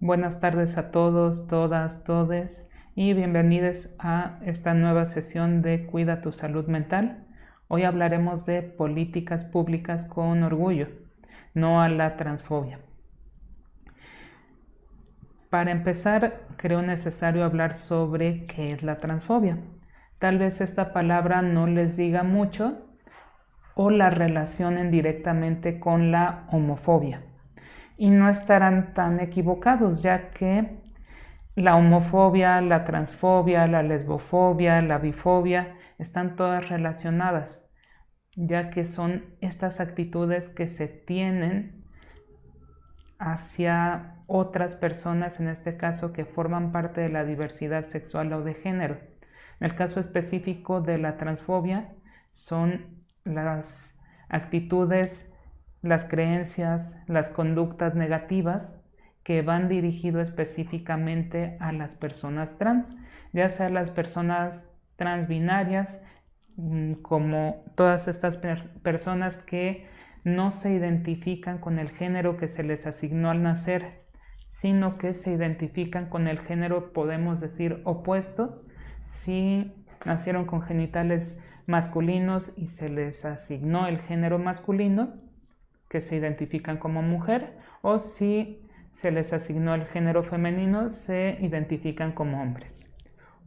Buenas tardes a todos, todas, todes y bienvenidos a esta nueva sesión de Cuida tu salud mental. Hoy hablaremos de políticas públicas con orgullo, no a la transfobia. Para empezar, creo necesario hablar sobre qué es la transfobia. Tal vez esta palabra no les diga mucho o la relacionen directamente con la homofobia. Y no estarán tan equivocados, ya que la homofobia, la transfobia, la lesbofobia, la bifobia están todas relacionadas, ya que son estas actitudes que se tienen hacia otras personas, en este caso que forman parte de la diversidad sexual o de género. En el caso específico de la transfobia son las actitudes, las creencias, las conductas negativas que van dirigido específicamente a las personas trans, ya sea las personas transbinarias, como todas estas personas que no se identifican con el género que se les asignó al nacer, sino que se identifican con el género, podemos decir, opuesto, si nacieron con genitales masculinos y se les asignó el género masculino, que se identifican como mujer, o si se les asignó el género femenino, se identifican como hombres.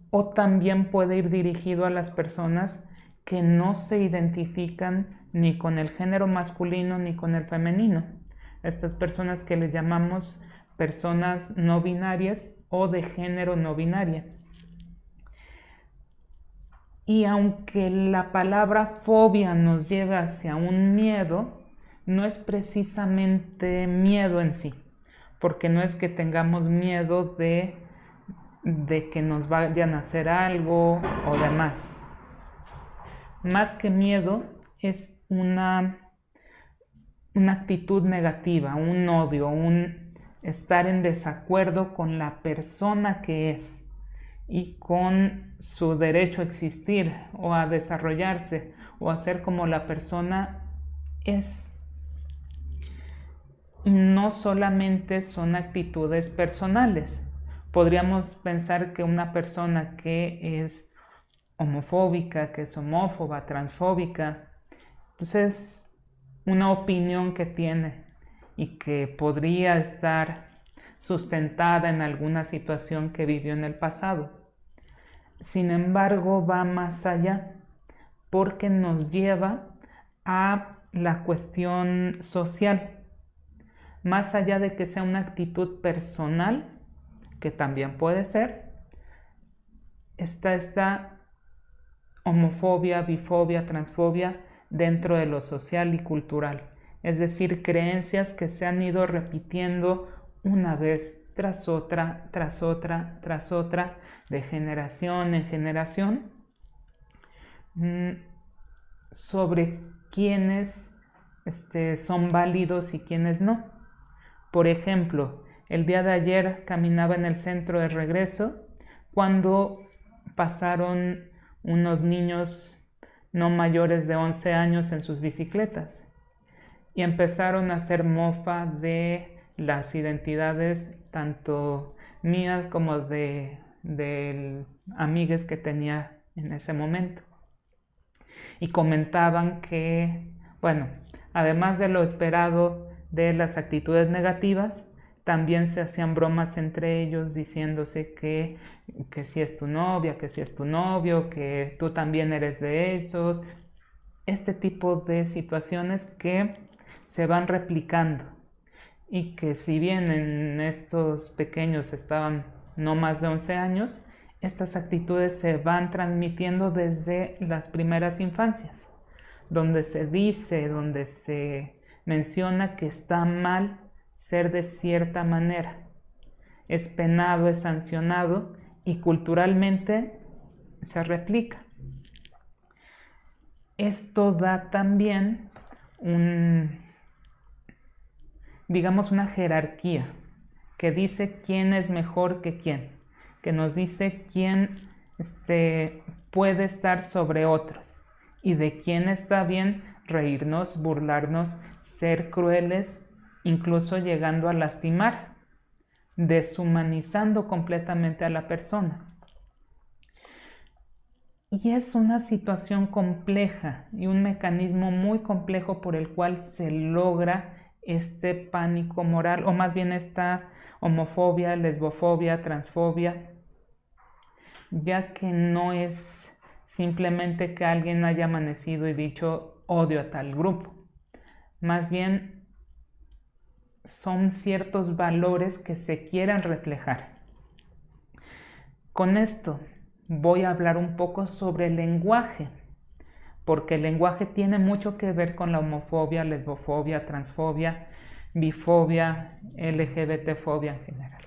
O también puede ir dirigido a las personas que no se identifican ni con el género masculino ni con el femenino. Estas personas que les llamamos personas no binarias o de género no binaria. Y aunque la palabra fobia nos lleva hacia un miedo, no es precisamente miedo en sí, porque no es que tengamos miedo de que nos vayan a hacer algo o demás. Más que miedo es una actitud negativa, un odio, un estar en desacuerdo con la persona que es y con su derecho a existir o a desarrollarse o a ser como la persona es. Y no solamente son actitudes personales. Podríamos pensar que una persona que es homofóbica, que es homófoba, transfóbica, pues es una opinión que tiene y que podría estar sustentada en alguna situación que vivió en el pasado. Sin embargo, va más allá porque nos lleva a la cuestión social. Más allá de que sea una actitud personal, que también puede ser, está esta homofobia, bifobia, transfobia dentro de lo social y cultural. Es decir, creencias que se han ido repitiendo una vez tras otra, tras otra, tras otra, de generación en generación, sobre quiénes son válidos y quiénes no. Por ejemplo, el día de ayer caminaba en el centro de regreso cuando pasaron unos niños no mayores de 11 años en sus bicicletas y empezaron a hacer mofa de las identidades tanto mías como de amigues que tenía en ese momento. Y comentaban que, bueno, además de lo esperado de las actitudes negativas, también se hacían bromas entre ellos diciéndose que si es tu novia, que si es tu novio, que tú también eres de esos. Este tipo de situaciones que se van replicando y que si bien en estos pequeños estaban no más de 11 años, estas actitudes se van transmitiendo desde las primeras infancias, donde se dice, donde se menciona que está mal ser de cierta manera. Es penado, es sancionado y culturalmente se replica. Esto da también digamos una jerarquía que dice quién es mejor que quién, que nos dice quién puede estar sobre otros y de quién está bien reírnos, burlarnos, ser crueles, incluso llegando a lastimar. deshumanizando completamente a la persona. Y es una situación compleja y un mecanismo muy complejo por el cual se logra este pánico moral, o más bien esta homofobia, lesbofobia, transfobia, ya que no es simplemente que alguien haya amanecido y dicho odio a tal grupo. Más bien son ciertos valores que se quieran reflejar. Con esto voy a hablar un poco sobre el lenguaje, porque el lenguaje tiene mucho que ver con la homofobia, lesbofobia, transfobia, bifobia, LGBTfobia en general.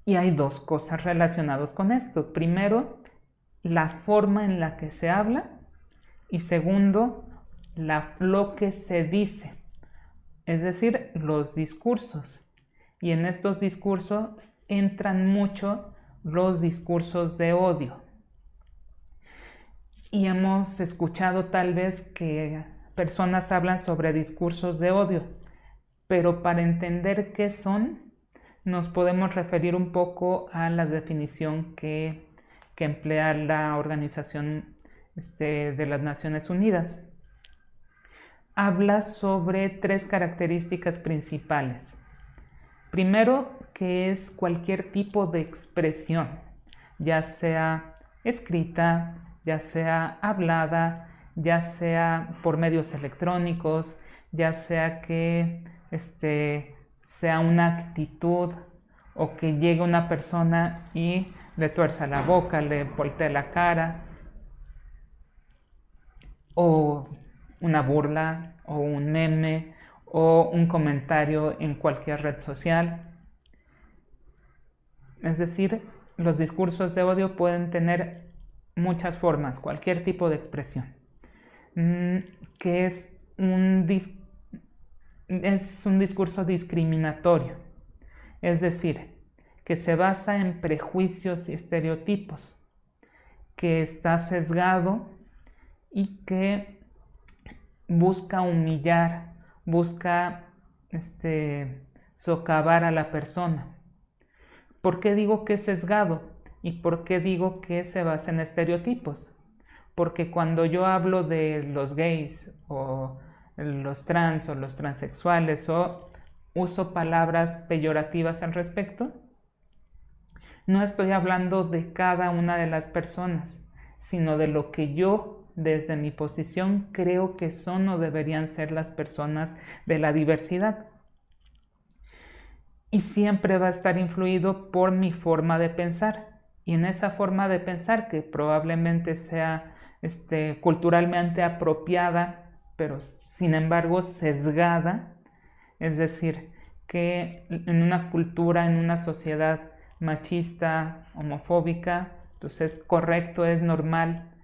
Y hay dos cosas relacionadas con esto. Primero, la forma en la que se habla, y segundo, lo que se dice, es decir, los discursos. Y en estos discursos entran mucho los discursos de odio. Y hemos escuchado tal vez que personas hablan sobre discursos de odio, pero para entender qué son, nos podemos referir un poco a la definición que emplea la Organización de las Naciones Unidas. Habla sobre 3 características principales. Primero, que es cualquier tipo de expresión, ya sea escrita, ya sea hablada, ya sea por medios electrónicos, ya sea que sea una actitud o que llegue una persona y le tuerza la boca, le voltee la cara, o una burla, o un meme, o un comentario en cualquier red social. Es decir, los discursos de odio pueden tener muchas formas, cualquier tipo de expresión, que es un discurso discriminatorio, es decir, que se basa en prejuicios y estereotipos, que está sesgado y que busca humillar, busca socavar a la persona. ¿Por qué digo que es sesgado? ¿Y por qué digo que se basa en estereotipos? Porque cuando yo hablo de los gays o los trans o los transexuales o uso palabras peyorativas al respecto, no estoy hablando de cada una de las personas, sino de lo que yo desde mi posición creo que son o deberían ser las personas de la diversidad. Y siempre va a estar influido por mi forma de pensar. Y en esa forma de pensar, que probablemente sea culturalmente apropiada, pero sin embargo sesgada, es decir, que en una cultura, en una sociedad machista, homofóbica, entonces es correcto, es normal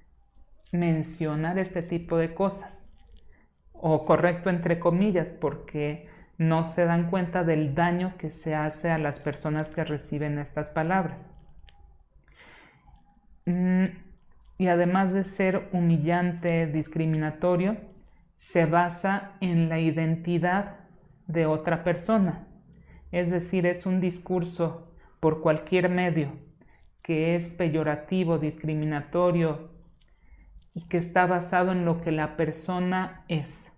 mencionar este tipo de cosas. O correcto entre comillas, porque no se dan cuenta del daño que se hace a las personas que reciben estas palabras. Y además de ser humillante, discriminatorio, se basa en la identidad de otra persona. Es decir, es un discurso por cualquier medio que es peyorativo, discriminatorio y que está basado en lo que la persona es,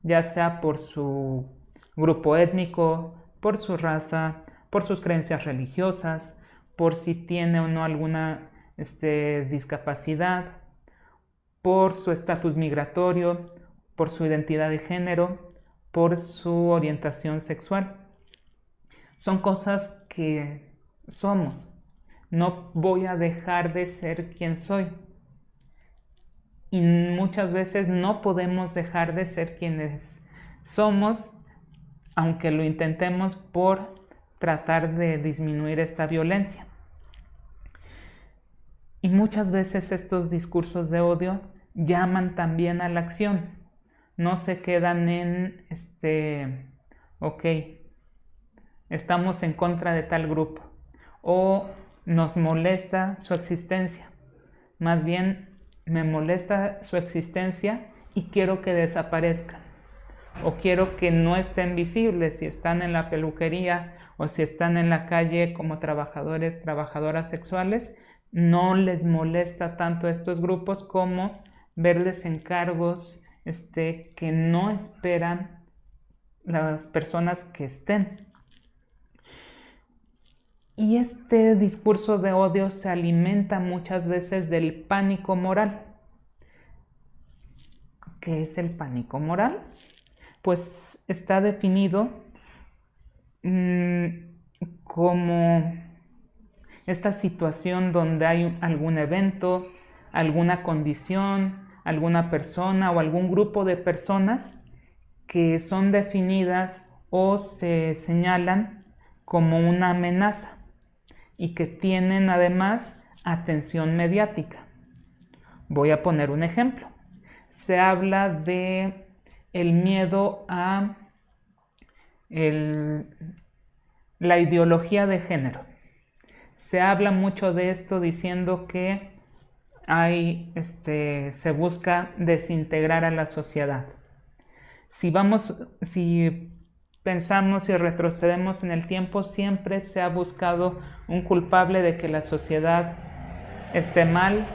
ya sea por su grupo étnico, por su raza, por sus creencias religiosas, por si tiene o no alguna discapacidad, por su estatus migratorio, por su identidad de género, por su orientación sexual. Son cosas que somos. No voy a dejar de ser quien soy. Y muchas veces no podemos dejar de ser quienes somos, aunque lo intentemos por tratar de disminuir esta violencia. Y muchas veces estos discursos de odio llaman también a la acción. No se quedan en ok, estamos en contra de tal grupo o nos molesta su existencia. Más bien me molesta su existencia y quiero que desaparezcan. O quiero que no estén visibles si están en la peluquería o si están en la calle como trabajadores, trabajadoras sexuales, no les molesta tanto a estos grupos como verles en cargos que no esperan las personas que estén. Y este discurso de odio se alimenta muchas veces del pánico moral. ¿Qué es el pánico moral? Pues está definido como esta situación donde hay algún evento, alguna condición, alguna persona o algún grupo de personas que son definidas o se señalan como una amenaza y que tienen además atención mediática. Voy a poner un ejemplo. Se habla de el miedo a la ideología de género. Se habla mucho de esto diciendo que se busca desintegrar a la sociedad. Si pensamos y retrocedemos en el tiempo, siempre se ha buscado un culpable de que la sociedad esté mal,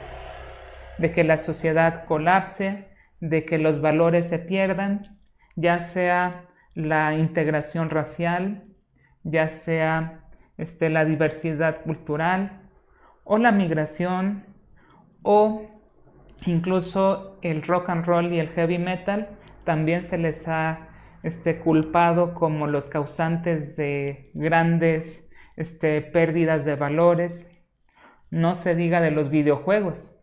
de que la sociedad colapse, de que los valores se pierdan, ya sea la integración racial, ya sea la diversidad cultural, o la migración, o incluso el rock and roll y el heavy metal. También se les ha culpado como los causantes de grandes pérdidas de valores. No se diga de los videojuegos.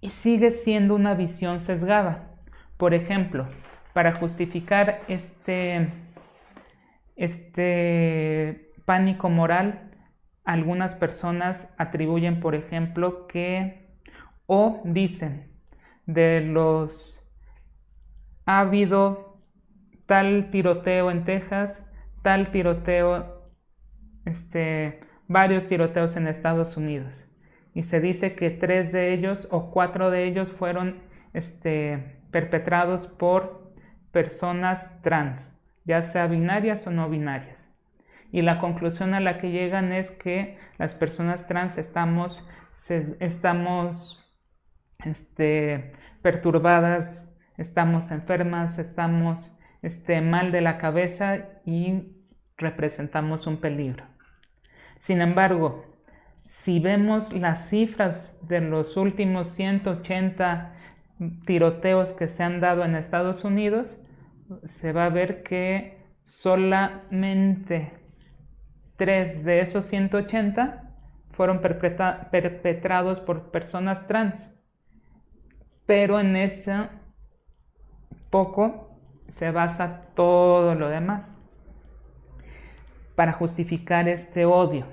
Y sigue siendo una visión sesgada. Por ejemplo, para justificar este pánico moral, algunas personas atribuyen, por ejemplo, o dicen ha habido tal tiroteo en Texas, tal tiroteo, varios tiroteos en Estados Unidos. Y se dice que 3 de ellos o 4 de ellos fueron perpetrados por personas trans, ya sea binarias o no binarias. Y la conclusión a la que llegan es que las personas trans estamos perturbadas, estamos enfermas, estamos mal de la cabeza y representamos un peligro. Sin embargo, si vemos las cifras de los últimos 180 tiroteos que se han dado en Estados Unidos, se va a ver que solamente 3 de esos 180 fueron perpetrados por personas trans. Pero en ese poco se basa todo lo demás. Para justificar este odio,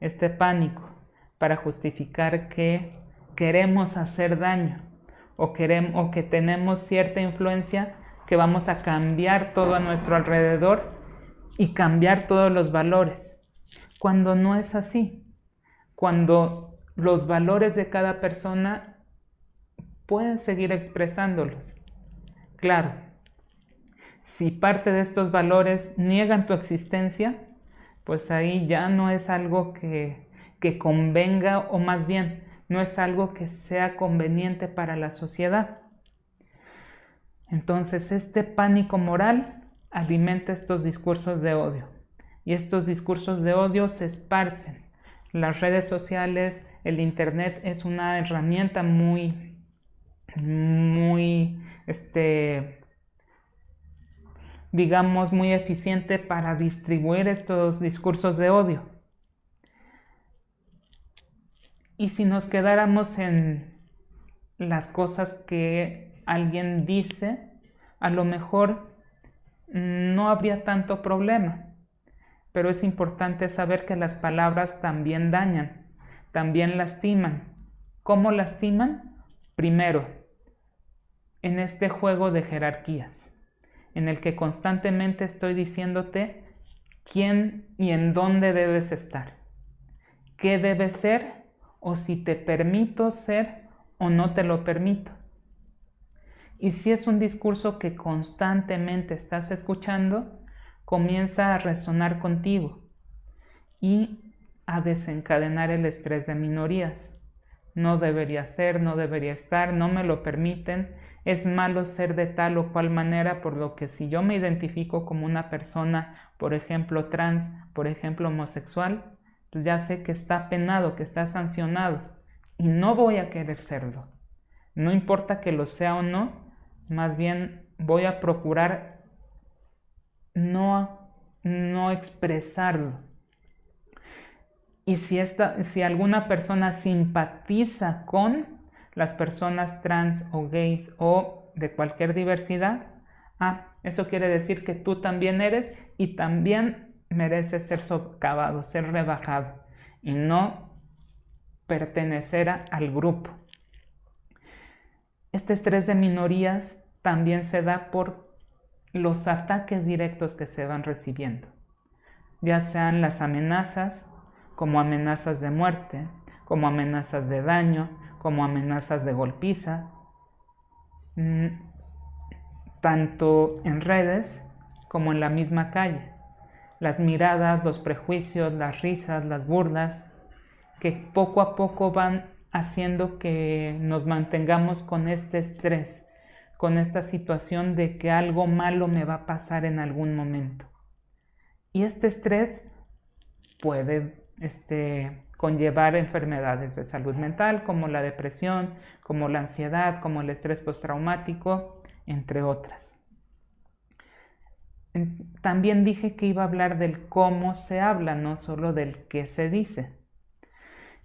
este pánico, para justificar que queremos hacer daño o que tenemos cierta influencia, que vamos a cambiar todo a nuestro alrededor y cambiar todos los valores. Cuando no es así, cuando los valores de cada persona pueden seguir expresándolos. Claro, si parte de estos valores niegan tu existencia, pues ahí ya no es algo que convenga, o más bien, no es algo que sea conveniente para la sociedad. Entonces, este pánico moral alimenta estos discursos de odio. Y estos discursos de odio se esparcen. Las redes sociales, el internet es una herramienta muy digamos, muy eficiente para distribuir estos discursos de odio. Y si nos quedáramos en las cosas que alguien dice, a lo mejor no habría tanto problema. Pero es importante saber que las palabras también dañan, también lastiman. ¿Cómo lastiman? Primero, en este juego de jerarquías, en el que constantemente estoy diciéndote quién y en dónde debes estar, qué debes ser, o si te permito ser o no te lo permito. Y si es un discurso que constantemente estás escuchando, comienza a resonar contigo y a desencadenar el estrés de minorías. No debería ser, no debería estar, no me lo permiten, es malo ser de tal o cual manera, por lo que si yo me identifico como una persona, por ejemplo, trans, por ejemplo, homosexual, pues ya sé que está penado, que está sancionado y no voy a querer serlo. No importa que lo sea o no, más bien voy a procurar no expresarlo. Y si alguna persona simpatiza con las personas trans o gays o de cualquier diversidad, eso quiere decir que tú también eres y también mereces ser socavado, ser rebajado y no pertenecer al grupo. Este estrés de minorías también se da por los ataques directos que se van recibiendo, ya sean las amenazas, como amenazas de muerte, como amenazas de daño, como amenazas de golpiza, tanto en redes como en la misma calle. Las miradas, los prejuicios, las risas, las burlas, que poco a poco van haciendo que nos mantengamos con este estrés, con esta situación de que algo malo me va a pasar en algún momento. Y este estrés puede conllevar enfermedades de salud mental como la depresión, como la ansiedad, como el estrés postraumático, entre otras. También dije que iba a hablar del cómo se habla, no solo del qué se dice.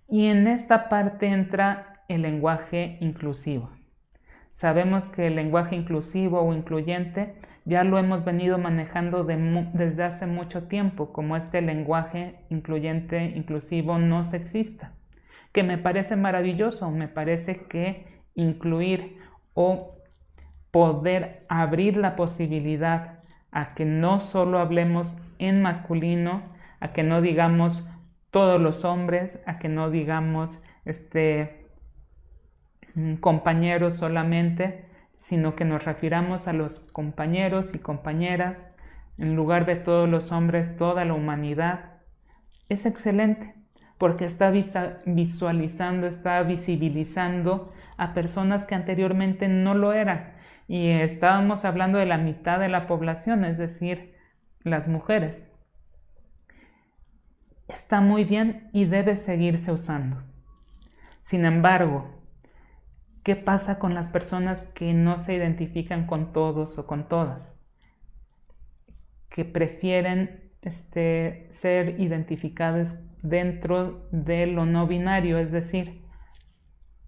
Y en esta parte entra el lenguaje inclusivo. Sabemos que el lenguaje inclusivo o incluyente ya lo hemos venido manejando desde hace mucho tiempo, como este lenguaje incluyente, inclusivo no sexista, que me parece maravilloso. Me parece que incluir o poder abrir la posibilidad a que no solo hablemos en masculino, a que no digamos todos los hombres, a que no digamos compañeros solamente, sino que nos refiramos a los compañeros y compañeras, en lugar de todos los hombres, toda la humanidad. Es excelente, porque está visualizando, está visibilizando a personas que anteriormente no lo eran. Y estábamos hablando de la mitad de la población, es decir, las mujeres. Está muy bien y debe seguirse usando. Sin embargo, ¿qué pasa con las personas que no se identifican con todos o con todas? Que prefieren ser identificadas dentro de lo no binario, es decir,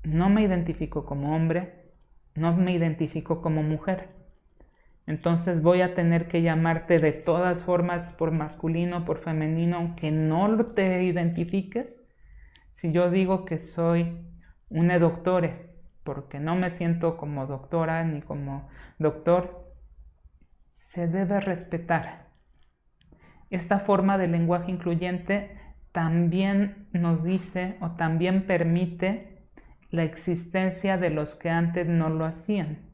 no me identifico como hombre, no me identifico como mujer. Entonces voy a tener que llamarte de todas formas por masculino, por femenino, aunque no te identifiques. Si yo digo que soy una doctore, porque no me siento como doctora ni como doctor, se debe respetar. Esta forma de lenguaje incluyente también nos dice o también permite la existencia de los que antes no lo hacían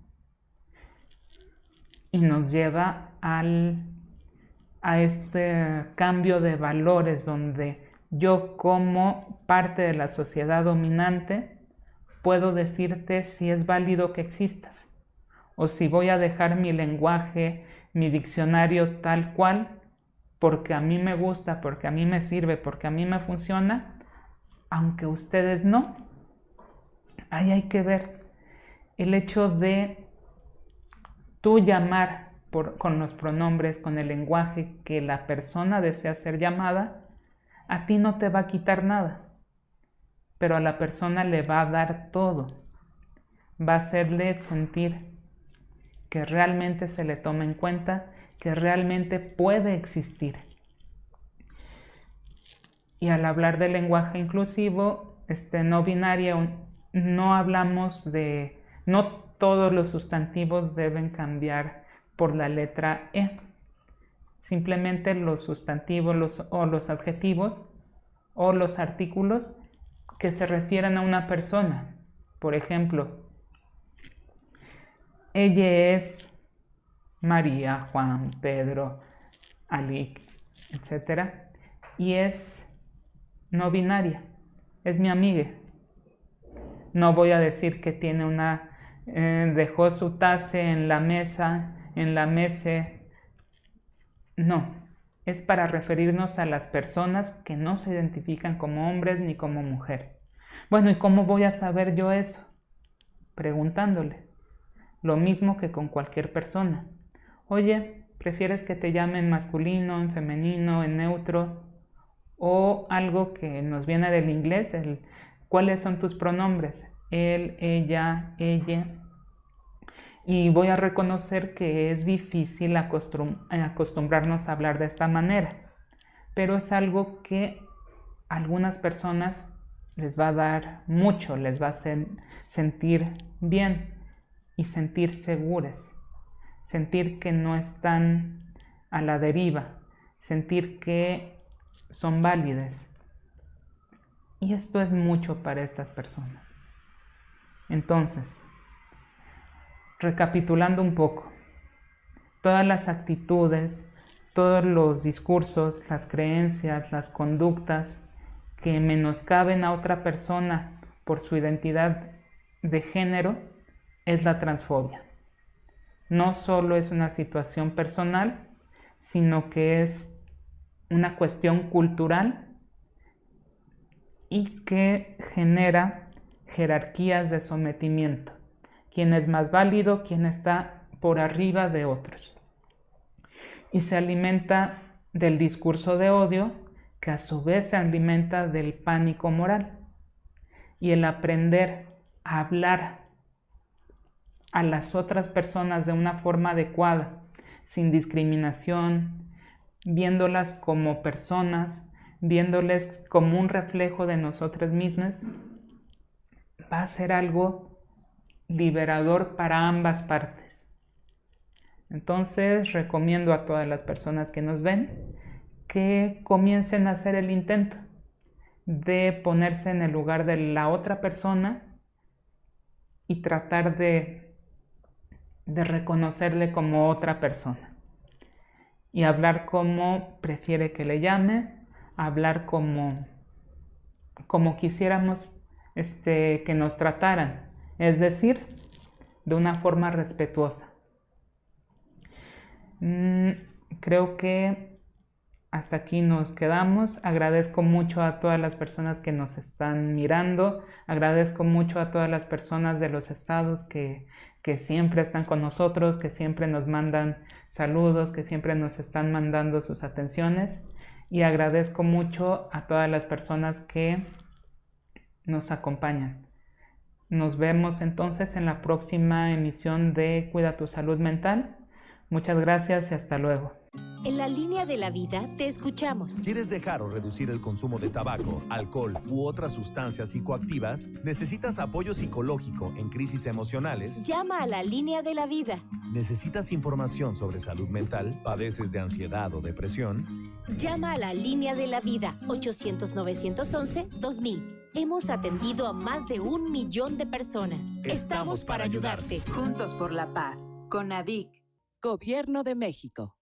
y nos lleva a este cambio de valores donde yo, como parte de la sociedad dominante, puedo decirte si es válido que existas o si voy a dejar mi lenguaje, mi diccionario tal cual, porque a mí me gusta, porque a mí me sirve, porque a mí me funciona, aunque ustedes no. Ahí hay que ver el hecho de tú llamar con los pronombres, con el lenguaje que la persona desea ser llamada, a ti no te va a quitar nada, pero a la persona le va a dar todo. Va a hacerle sentir que realmente se le toma en cuenta, que realmente puede existir. Y al hablar del lenguaje inclusivo, no binario, no hablamos de, no todos los sustantivos deben cambiar por la letra E. Simplemente los sustantivos o los adjetivos o los artículos que se refieren a una persona. Por ejemplo, ella es María, Juan, Pedro, Ali, etc. Y es no binaria, es mi amiga. No voy a decir que tiene dejó su taza en la mesa, no, es para referirnos a las personas que no se identifican como hombres ni como mujer. Bueno, ¿y cómo voy a saber yo eso? Preguntándole. Lo mismo que con cualquier persona. Oye, ¿prefieres que te llamen masculino, en femenino, en neutro? O algo que nos viene del inglés, ¿cuáles son tus pronombres? Él, ella, ella. Y voy a reconocer que es difícil acostumbrarnos a hablar de esta manera, pero es algo que a algunas personas les va a dar mucho, les va a hacer sentir bien y sentir seguras, sentir que no están a la deriva, sentir que son válidas. Y esto es mucho para estas personas. Entonces, recapitulando un poco, todas las actitudes, todos los discursos, las creencias, las conductas que menoscaben a otra persona por su identidad de género es la transfobia. No solo es una situación personal, sino que es una cuestión cultural y que genera jerarquías de sometimiento. Quién es más válido, quién está por arriba de otros. Y se alimenta del discurso de odio, que a su vez se alimenta del pánico moral. Y el aprender a hablar a las otras personas de una forma adecuada, sin discriminación, viéndolas como personas, viéndoles como un reflejo de nosotras mismas, va a ser algo liberador para ambas partes. Entonces recomiendo a todas las personas que nos ven que comiencen a hacer el intento de ponerse en el lugar de la otra persona y tratar de reconocerle como otra persona y hablar como prefiere que le llame, hablar como quisiéramos que nos trataran, es decir, de una forma respetuosa. Creo que hasta aquí nos quedamos. Agradezco mucho a todas las personas que nos están mirando. Agradezco mucho a todas las personas de los estados que siempre están con nosotros, que siempre nos mandan saludos, que siempre nos están mandando sus atenciones. Y agradezco mucho a todas las personas que nos acompañan. Nos vemos entonces en la próxima emisión de Cuida tu Salud Mental. Muchas gracias y hasta luego. En la línea de la vida te escuchamos. ¿Quieres dejar o reducir el consumo de tabaco, alcohol u otras sustancias psicoactivas? ¿Necesitas apoyo psicológico en crisis emocionales? Llama a la línea de la vida. ¿Necesitas información sobre salud mental? ¿Padeces de ansiedad o depresión? Llama a la línea de la vida 800-911-2000. Hemos atendido a más de 1 millón de personas. Estamos para ayudarte. Juntos por la paz. Con ADIC. Gobierno de México.